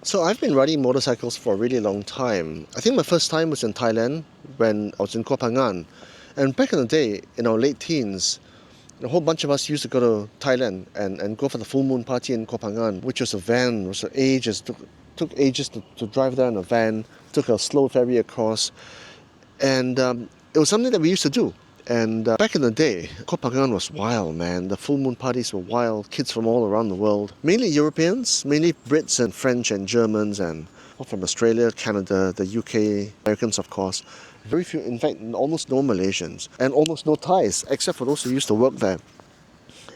So I've been riding motorcycles for a really long time. I think my first time was in Thailand when I was in Phangan. And back in the day, in our late teens, a whole bunch of us used to go to Thailand and go for the full moon party in Koh Phangan, which was a van. It was ages, took ages to drive there in a van, took a slow ferry across. And it was something that we used to do. And back in the day, Koh Phangan was wild, man. The full moon parties were wild. Kids from all around the world. Mainly Europeans, mainly Brits and French and Germans and from Australia, Canada, the UK, Americans, of course. Very few, in fact, almost no Malaysians. And almost no Thais, except for those who used to work there.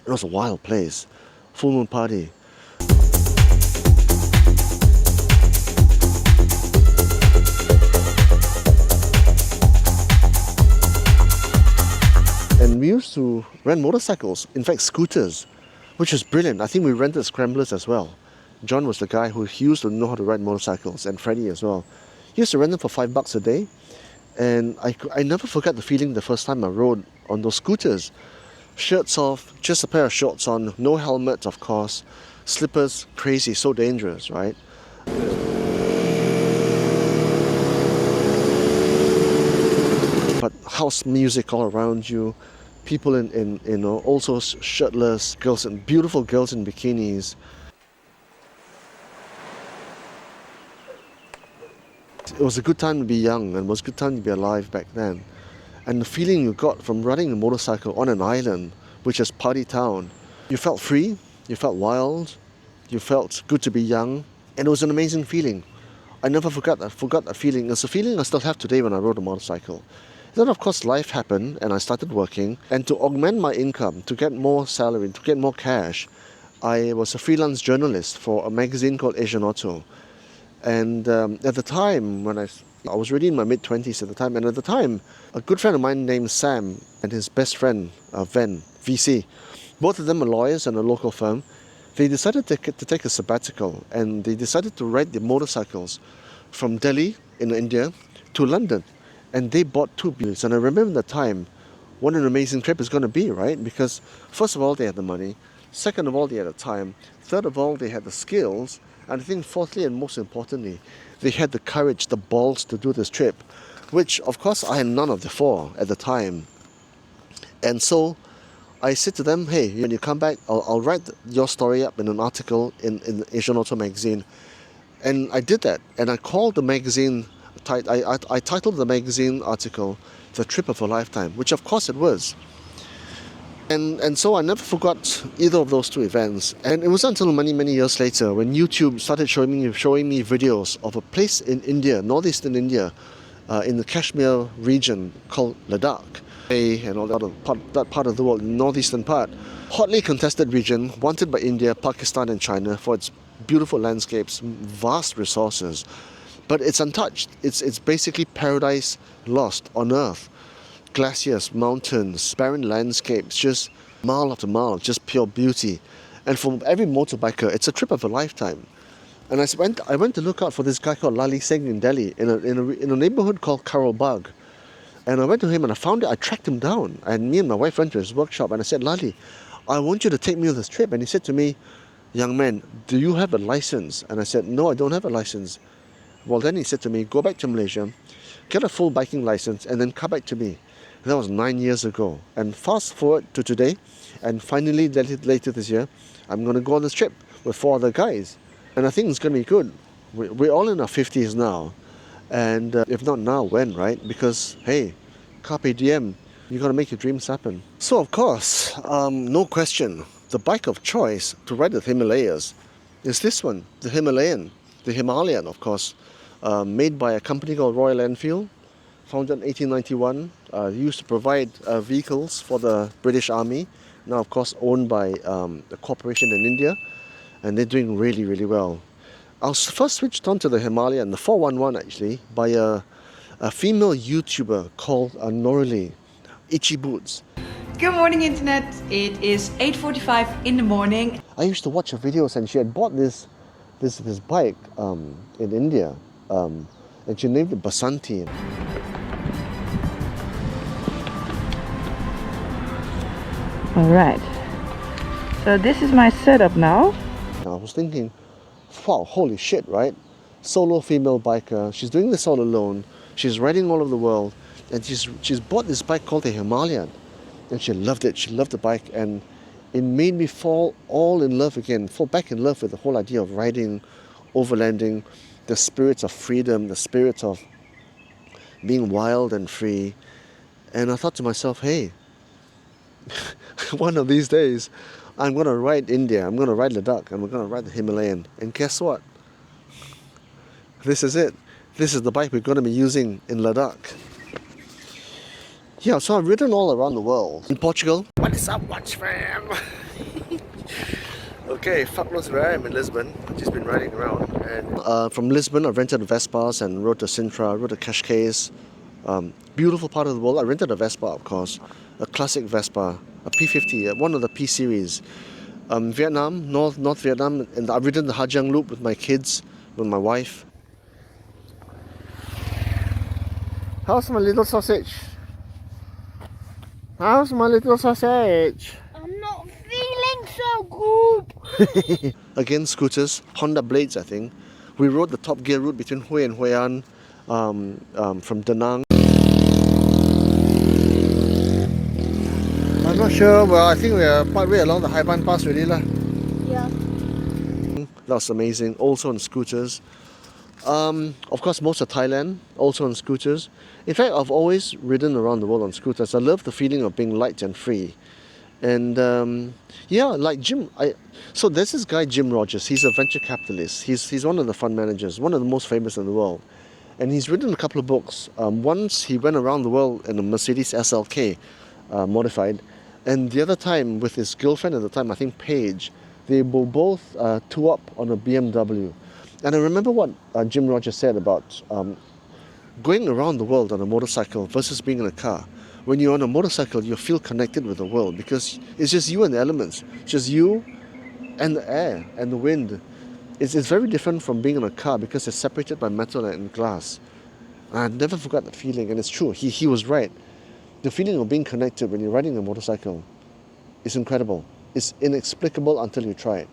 It was a wild place. Full moon party. And we used to rent motorcycles, in fact scooters, which was brilliant. I think we rented scramblers as well. John was the guy who used to know how to ride motorcycles, and Freddie as well. He used to rent them for $5 a day. And I never forget the feeling the first time I rode on those scooters. Shirts off, just a pair of shorts on, no helmet of course, slippers, crazy, so dangerous, right? But house music all around you, people in also shirtless, girls and beautiful girls in bikinis. It was a good time to be young, and it was a good time to be alive back then. And the feeling you got from riding a motorcycle on an island, which is party town, you felt free, you felt wild, you felt good to be young, and it was an amazing feeling. I never forgot that feeling. It's a feeling I still have today when I rode a motorcycle. Then of course life happened and I started working, and to augment my income, to get more salary, to get more cash, I was a freelance journalist for a magazine called Asian Auto. And at the time, when I was really in my mid-20s at the time, and at the time, a good friend of mine named Sam and his best friend, Ven, VC, both of them are lawyers in a local firm, they decided to take a sabbatical, and they decided to ride the motorcycles from Delhi in India to London. And they bought 2 builds. And I remember the time, what an amazing trip it's going to be, right? Because first of all, they had the money. Second of all, they had the time. Third of all, they had the skills. And I think fourthly and most importantly, they had the courage, the balls to do this trip, which of course I had none of the 4 at the time. And so I said to them, hey, when you come back, I'll write your story up in an article in Asian Auto magazine. And I did that. And I called the magazine, I titled the magazine article, The Trip of a Lifetime, which of course it was. And so I never forgot either of those 2 events. And it wasn't until many years later when YouTube started showing me videos of a place in India, northeastern India, in the Kashmir region called Ladakh, and all that part of the world, the northeastern part. Hotly contested region, wanted by India, Pakistan and China for its beautiful landscapes, vast resources. But it's untouched. It's basically paradise lost on earth. Glaciers, mountains, barren landscapes, just mile after mile, just pure beauty. And for every motorbiker, it's a trip of a lifetime. And I went to look out for this guy called Lali Singh in Delhi, in a neighborhood called Karol Bagh. And I went to him and I tracked him down. And me and my wife went to his workshop and I said, Lali, I want you to take me on this trip. And he said to me, young man, do you have a license? And I said, no, I don't have a license. Well, then he said to me, go back to Malaysia, get a full biking license, and then come back to me. That was 9 years ago. And fast forward to today, and finally later this year, I'm going to go on this trip with 4 other guys. And I think it's going to be good. We're all in our 50s now. And if not now, when, right? Because, hey, Carpe Diem, you got to make your dreams happen. So, of course, no question, the bike of choice to ride the Himalayas is this one, the Himalayan. The Himalayan, of course, made by a company called Royal Enfield, founded in 1891, used to provide vehicles for the British Army, now of course owned by a corporation in India, and they're doing really well. I was first switched on to the Himalayan, the 411 actually, by a female YouTuber called Norley, Itchy Boots. Good morning Internet, it is 8:45 in the morning. I used to watch her videos and she had bought this bike in India, and she named it Basanti. Alright, so this is my setup now. I was thinking, wow, holy shit, right? Solo female biker. She's doing this all alone. She's riding all over the world, and she's bought this bike called the Himalayan, and she loved it. She loved the bike, and it made me fall all in love again, fall back in love with the whole idea of riding, overlanding, the spirits of freedom, the spirits of being wild and free. And I thought to myself, hey, one of these days, I'm going to ride India, I'm going to ride Ladakh, and we're going to ride the Himalayan. And guess what? This is it. This is the bike we're going to be using in Ladakh. Yeah, so I've ridden all around the world. In Portugal. What is up, Watch fam? Okay, fuck knows where I am in Lisbon. I've just been riding around. And from Lisbon, I rented a Vespas and rode the Sintra, rode the Cascais. Beautiful part of the world. I rented a Vespa, of course. A classic Vespa, a P50, one of the P series. Vietnam, North Vietnam, and I've ridden the Ha Giang Loop with my kids, with my wife. How's my little sausage? How's my little sausage? I'm not feeling so good. Again, scooters, Honda Blades, I think. We rode the Top Gear route between Hue and Hue An from Da Nang. I'm not sure, well, I think we are partway along the Hai Ban Pass already. Yeah. That was amazing, also on scooters. Of course, most of Thailand, also on scooters. In fact, I've always ridden around the world on scooters. I love the feeling of being light and free. And yeah, like Jim, so there's this guy, Jim Rogers. He's a venture capitalist. He's one of the fund managers, one of the most famous in the world. And he's written a couple of books. Once he went around the world in a Mercedes SLK modified. And the other time, with his girlfriend at the time, I think Paige, they were both two up on a BMW. And I remember what Jim Rogers said about going around the world on a motorcycle versus being in a car. When you're on a motorcycle, you feel connected with the world because it's just you and the elements. It's just you and the air and the wind. It's very different from being in a car because it's separated by metal and glass. And I never forgot that feeling, and it's true. He was right. The feeling of being connected when you're riding a motorcycle is incredible. It's inexplicable until you try it.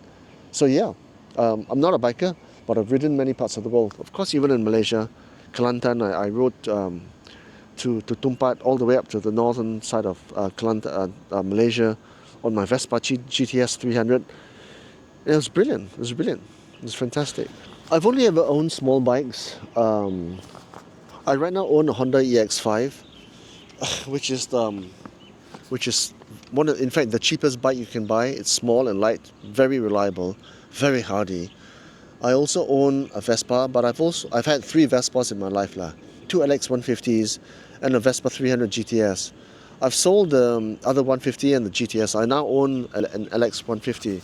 So yeah, I'm not a biker, but I've ridden many parts of the world. Of course, even in Malaysia, Kelantan, I rode to Tumpat all the way up to the northern side of Kelantan, Malaysia on my Vespa GTS 300. It was brilliant. It was brilliant. It was fantastic. I've only ever owned small bikes. I right now own a Honda EX5, which is one of, in fact, the cheapest bike you can buy. It's small and light, very reliable, very hardy. I also own a Vespa, but I've had 3 Vespas in my life, 2 LX150s and a Vespa 300 GTS. I've sold the other 150 and the GTS. I now own an LX150.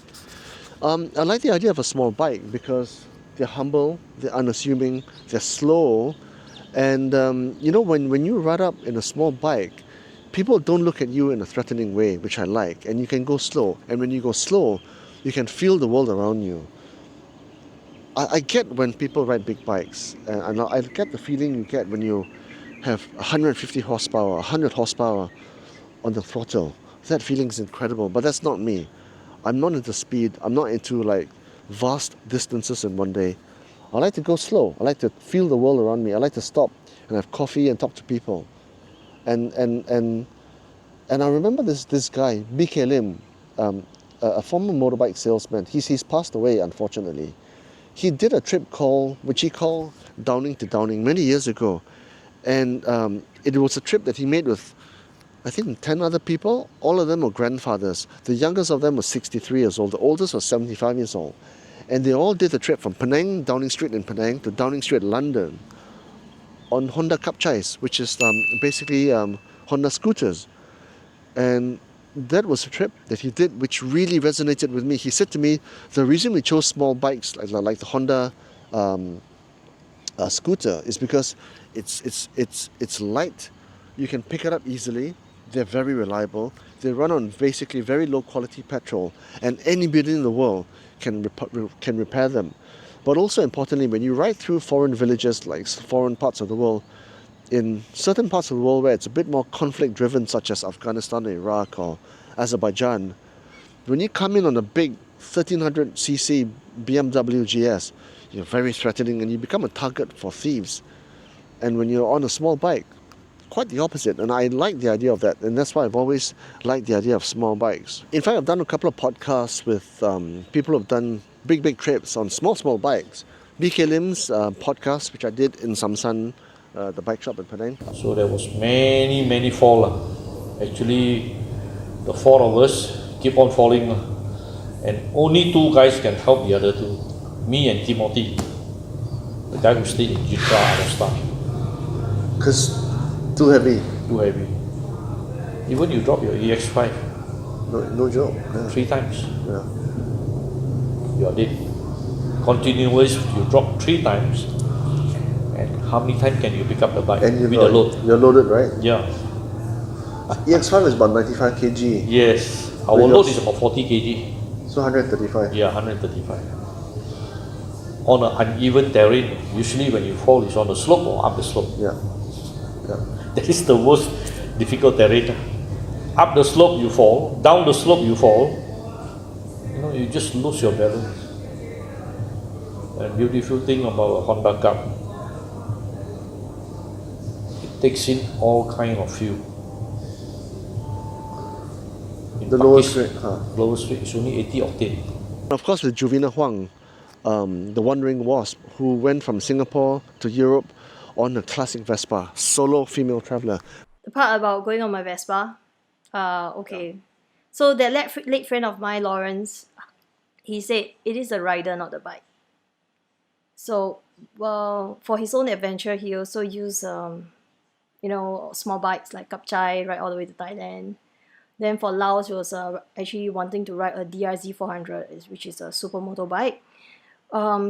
I like the idea of a small bike because they're humble, they're unassuming, they're slow, and when you ride up in a small bike, people don't look at you in a threatening way, which I like, and you can go slow. And when you go slow, you can feel the world around you. I get when people ride big bikes, and I get the feeling you get when you have 150 horsepower, 100 horsepower on the throttle. That feeling is incredible, but that's not me. I'm not into speed. I'm not into like vast distances in one day. I like to go slow. I like to feel the world around me. I like to stop and have coffee and talk to people. And I remember this guy, BK Lim, a former motorbike salesman. He's passed away, unfortunately. He did a trip which he called Downing to Downing many years ago. And it was a trip that he made with, I think, 10 other people. All of them were grandfathers. The youngest of them was 63 years old. The oldest was 75 years old. And they all did the trip from Penang, Downing Street in Penang, to Downing Street, London, on Honda Kapchais, which is basically Honda scooters. And that was a trip that he did which really resonated with me. He said to me, the reason we chose small bikes like the Honda scooter is because it's light. You can pick it up easily. They're very reliable. They run on basically very low quality petrol, and anybody in the world can repair them. But also importantly, when you ride through foreign villages, like foreign parts of the world, in certain parts of the world where it's a bit more conflict driven, such as Afghanistan or Iraq or Azerbaijan, when you come in on a big 1300cc BMW GS, you're very threatening and you become a target for thieves. And when you're on a small bike, quite the opposite. And I like the idea of that. And that's why I've always liked the idea of small bikes. In fact, I've done a couple of podcasts with people who've done big trips on small bikes. BK Lim's podcast, which I did in Samsan, the bike shop in Penang. So there was many fall. Actually, the four of us keep on falling. And only two guys can help the other two. Me and Timothy, the guy who stayed in Jitra Arostar. Because too heavy. Too heavy. Even you drop your EX5 No joke. Yeah. 3 times, Yeah. you are dead. Continuous, you drop 3 times. And how many times can you pick up the bike And with the load? you're loaded, right? Yeah. EX5 is about 95 kg. Yes. Our With load yours- is about 40 kg. So 135. Yeah, 135. On an uneven terrain, usually when you fall, it's on the slope or up the slope. Yeah. Yeah. That is the most difficult terrain. Up the slope you fall, down the slope you fall. You just lose your balance. And beautiful thing about a Honda Cup, it takes in all kind of fuel. In The lowest Pakistan, rate, huh? lowest rate is only 80 octane. Of course, with Juvena Huang, the wandering wasp, who went from Singapore to Europe on a classic Vespa, solo female traveler. The part about going on my Vespa, okay. So that late friend of mine, Lawrence, he said it is the rider, not the bike. So, well, for his own adventure, he also used, small bikes like Kapchai, ride all the way to Thailand. Then for Laos, he was actually wanting to ride a DRZ 400, which is a super motorbike.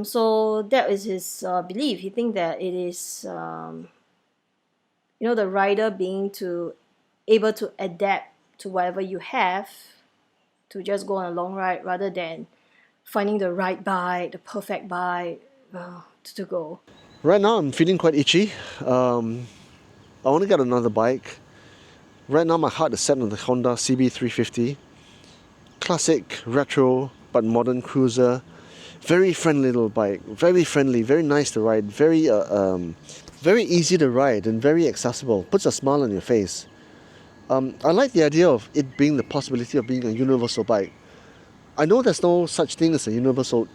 So that is his belief. He thinks that it is, the rider being able to adapt to whatever you have to just go on a long ride rather than finding the right bike, the perfect bike to go. Right now, I'm feeling quite itchy. I want to get another bike. Right now, my heart is set on the Honda CB350. Classic, retro, but modern cruiser. Very friendly little bike. Very friendly, very nice to ride. Very easy to ride and very accessible. Puts a smile on your face. I like the idea of it being the possibility of being a universal bike. I know there's no such thing as a universal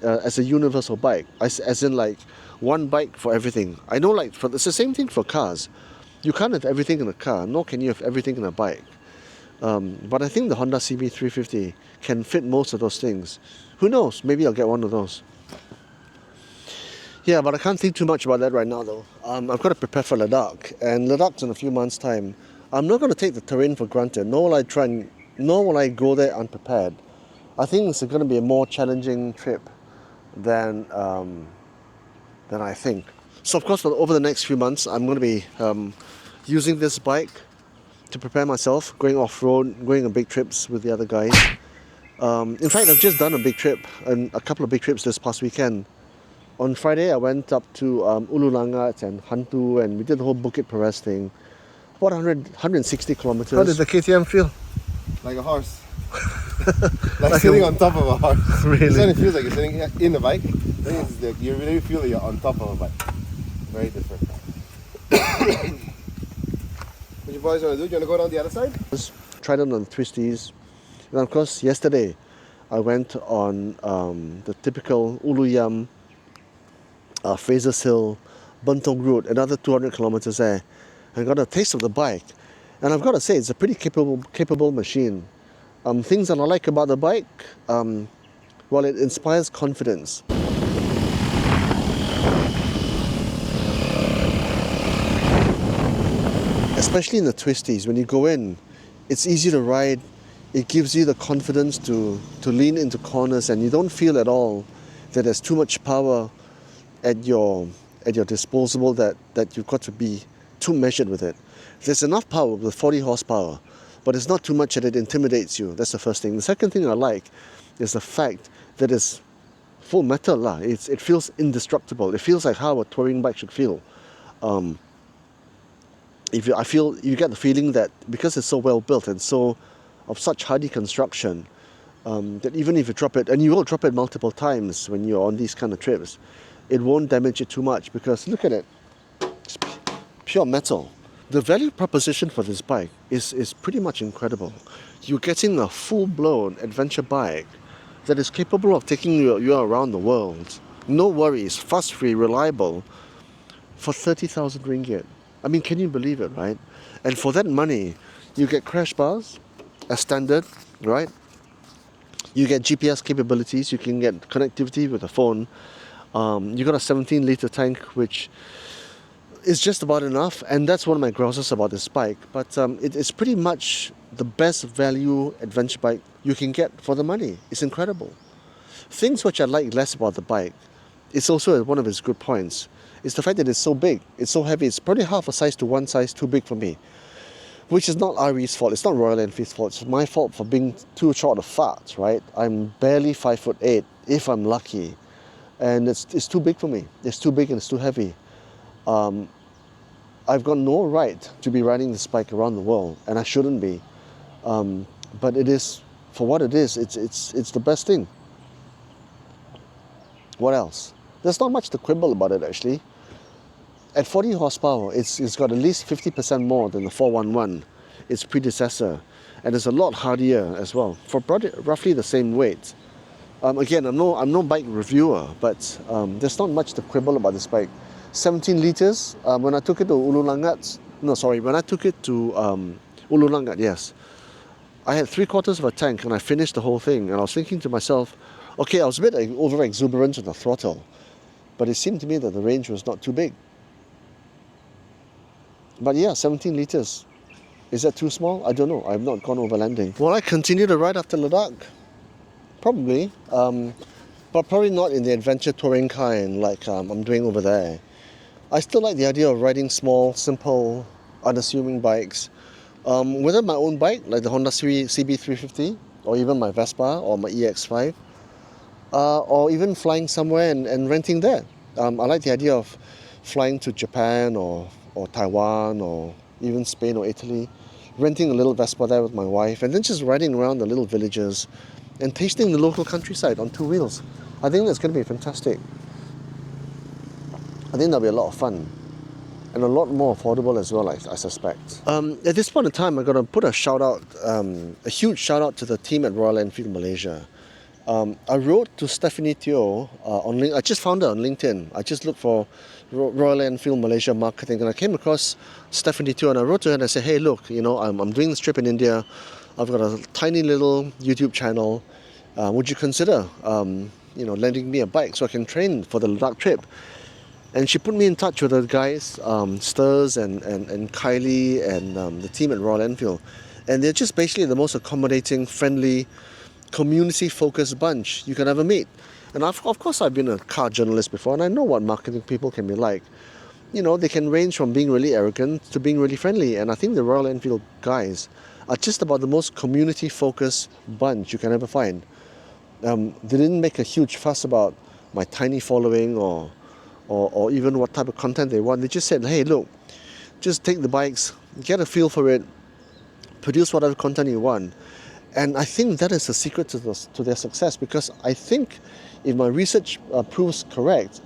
bike, as in like one bike for everything. I know it's the same thing for cars. You can't have everything in a car, nor can you have everything in a bike. But I think the Honda CB350 can fit most of those things. Who knows? Maybe I'll get one of those. Yeah, but I can't think too much about that right now though. I've got to prepare for Ladakh, and Ladakh's in a few months' time. I'm not going to take the terrain for granted, nor will I go there unprepared. I think it's going to be a more challenging trip than I think. So of course, over the next few months, I'm going to be using this bike to prepare myself, going off-road, going on big trips with the other guys. In fact, I've just done a big trip, and a couple of big trips this past weekend. On Friday, I went up to Ulu Langat and Hantu, and we did the whole Bukit Perez thing. About 160 kilometers. How did the KTM feel? Like a horse. like sitting on top of a horse. Really? This one, it feels like you're sitting in the bike. Then it's like you really feel that you're on top of a bike. Very different. What you boys want to do? Do you want to go down the other side? Tried it on the twisties. And of course, yesterday, I went on the typical Uluyam, Fraser's Hill, Bentong Route, another 200 kilometers there. And got a taste of the bike. And I've got to say, it's a pretty capable machine. Things that I like about the bike, well, it inspires confidence. Especially in the twisties, when you go in, it's easy to ride. It gives you the confidence to lean into corners, and you don't feel at all that there's too much power at your disposal that you've got to be too measured with it. There's enough power with 40 horsepower, but it's not too much that it intimidates you. That's the first thing. The second thing I like is the fact that it's full metal. It feels indestructible. It feels like how a touring bike should feel. You get the feeling that because it's so well built and so of such hardy construction, that even if you drop it, and you will drop it multiple times when you're on these kind of trips, it won't damage it too much because look at it, it's pure metal. The value proposition for this bike is pretty much incredible. You're getting a full-blown adventure bike that is capable of taking you around the world. No worries, fuss-free, reliable, for 30,000 ringgit. I mean, can you believe it, right? And for that money, you get crash bars as standard, right? You get GPS capabilities, you can get connectivity with the phone. You got a 17-litre tank, which is just about enough, and that's one of my grouses about this bike. But it's pretty much the best value adventure bike you can get for the money. It's incredible. Things which I like less about the bike, it's also one of its good points, is the fact that it's so big, it's so heavy. It's probably half a size to one size too big for me, which is not RE's fault. It's not Royal Enfield's fault. It's my fault for being too short of fat, right? I'm barely 5'8", if I'm lucky, and it's too big for me. It's too big and it's too heavy. I've got no right to be riding this bike around the world, and I shouldn't be. But it is, for what it is, it's the best thing. What else? There's not much to quibble about it, actually. At 40 horsepower, it's got at least 50% more than the 411, its predecessor, and it's a lot hardier as well, for roughly the same weight. Again, I'm no bike reviewer, but there's not much to quibble about this bike. 17 litres. When I took it to when I took it to Ululangat, yes, I had 3/4 of a tank and I finished the whole thing, and I was thinking to myself, okay, I was a bit over exuberant with the throttle, but it seemed to me that the range was not too big. But yeah, 17 litres. Is that too small? I don't know. I've not gone overlanding. Will I continue to ride after Ladakh? Probably. But probably not in the adventure touring kind like I'm doing over there. I still like the idea of riding small, simple, unassuming bikes. Whether my own bike, like the Honda CB350, or even my Vespa or my EX5, or even flying somewhere and renting there. I like the idea of flying to Japan or Taiwan or even Spain or Italy, renting a little Vespa there with my wife, and then just riding around the little villages and tasting the local countryside on 2 wheels. I think that's going to be fantastic. I think that'll be a lot of fun and a lot more affordable as well, I suspect. At this point in time, I'm going to put a shout out, a huge shout out to the team at Royal Enfield Malaysia. I wrote to Stephanie Teo on LinkedIn. I just found her on LinkedIn. I just looked for Royal Enfield Malaysia marketing, and I came across Stephanie Teo, and I wrote to her and I said, hey, look, I'm doing this trip in India. I've got a tiny little YouTube channel. Would you consider, lending me a bike so I can train for the Ladakh trip? And she put me in touch with the guys, Sturs and Kylie and the team at Royal Enfield. And they're just basically the most accommodating, friendly, community-focused bunch you can ever meet. And of course, I've been a car journalist before, and I know what marketing people can be like. They can range from being really arrogant to being really friendly. And I think the Royal Enfield guys are just about the most community-focused bunch you can ever find. They didn't make a huge fuss about my tiny following or even what type of content they want. They just said, hey, look, just take the bikes, get a feel for it, produce whatever content you want. And I think that is the secret to their success, because I think if my research proves correct,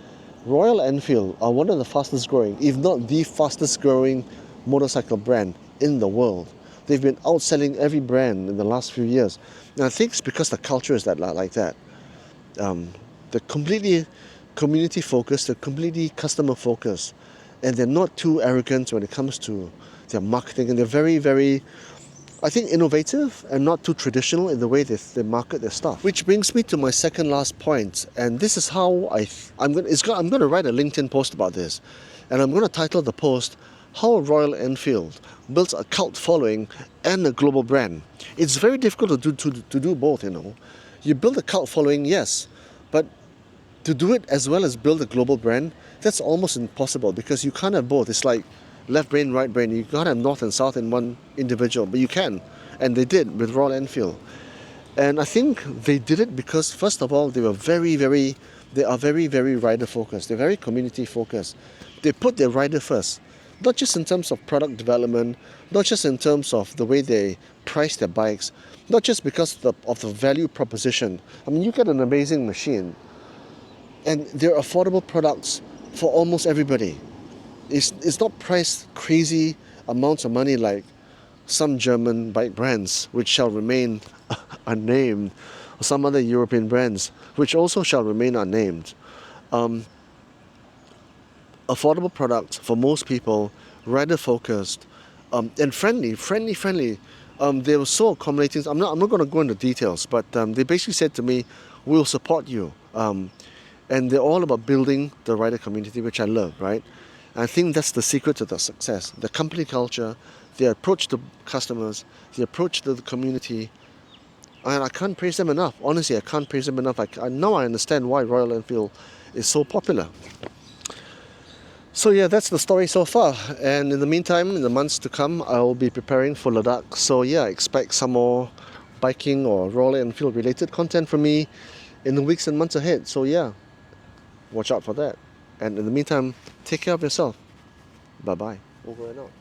Royal Enfield are one of the fastest growing, if not the fastest growing motorcycle brand in the world. They've been outselling every brand in the last few years. And I think it's because the culture is like that. They're completely community focused, they're completely customer focused, and they're not too arrogant when it comes to their marketing, and they're very, very, I think, innovative and not too traditional in the way they market their stuff. Which brings me to my second last point, and this is how I'm going to write a LinkedIn post about this, and I'm going to title the post, How Royal Enfield Builds a Cult Following and a Global Brand. It's very difficult to do both, You build a cult following, yes, but to do it as well as build a global brand, that's almost impossible, because you can't have both. It's like left brain, right brain. You can't have north and south in one individual, but you can. And they did with Royal Enfield. And I think they did it because, first of all, they are very, very rider focused. They're very community focused. They put their rider first. not just in terms of product development, not just in terms of the way they price their bikes, not just because of the value proposition. I mean, you get an amazing machine, and they're affordable products for almost everybody. It's not priced crazy amounts of money like some German bike brands, which shall remain unnamed, or some other European brands, which also shall remain unnamed. Affordable products for most people, rather focused, and friendly. They were so accommodating. I'm not going to go into details, but they basically said to me, "We'll support you," and they're all about building the rider community, which I love, right? I think that's the secret to the success. The company culture, the approach to customers, the approach to the community. And I can't praise them enough. Honestly, I can't praise them enough. Now I understand why Royal Enfield is so popular. So yeah, that's the story so far. And in the meantime, in the months to come, I will be preparing for Ladakh. So yeah, expect some more biking or Royal Enfield related content from me in the weeks and months ahead. So yeah, watch out for that. And in the meantime, take care of yourself. Bye-bye. Over and out.